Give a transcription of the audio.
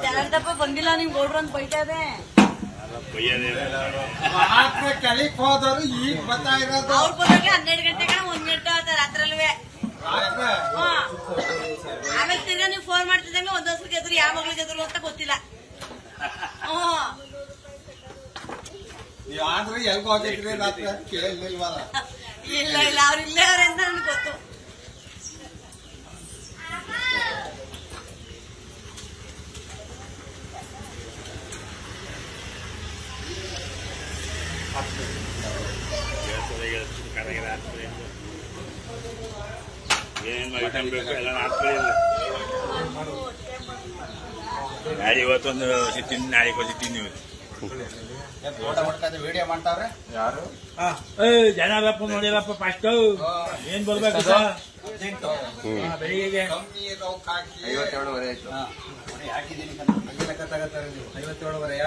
ಜನಾರ್ದಪ್ಪ ಬಂದಿಲ್ಲ ನಿಮ್ ಗೌಡ್ರು ಅಂತ ಬೈತಾ ಇದೆ. ಕೆಳಕ್ ಹೋದವರು ಈಗ ಬರ್ತಾ ಇರೋದು. ಅವ್ರು ಬಂದಾಗ 12 ಗಂಟೆಗೆ 1 ಗಂಟೆ ಆತ ರಾತ್ರಿಲ್ವೇ. ಆಮೇಲೆ ತಿರ್ಗಾ ನೀವು ಫೋನ್ ಮಾಡ್ತಿದ್ದಂಗೆ ಒಂದ್ ವರ್ಷ ಗೆದ್ರು ಯಾವ ಮಗಳು ಗೆದ್ರು ಅಂತ ಗೊತ್ತಿಲ್ಲ. ನೀವ್ ಆದ್ರೆ ಎಲ್ಗ ಹೋಗಿದ್ರಿ ರಾತ್ರಿ ಕೇಳಲಿಲ್ವಲ್ಲ. ಇಲ್ಲ ಇಲ್ಲ ಅವ್ರು ಇಲ್ಲೇ ಅವ್ರೆ ಅಂತ ನನ್ಗೆ ಗೊತ್ತು. ನಾಳೆ ಇವತ್ತೊಂದು ಸಿಟ್ಟಿನ ನಾಳೆ ಸಿಟ್ಟಿನ ವಿಡಿಯೋ ಮಾಡ್ತಾವ್ರೆ ಯಾರು ಜನಾರ್ದಪ್ಪ ನೋಡಿರಪ್ಪ ಫಸ್ಟ್ ಏನ್ ಬರ್ಬೇಕು ಬೆಳಿಗ್ಗೆ 57 ಆಯ್ತು. ಹಾಕಿದ್ದೀನಿ 57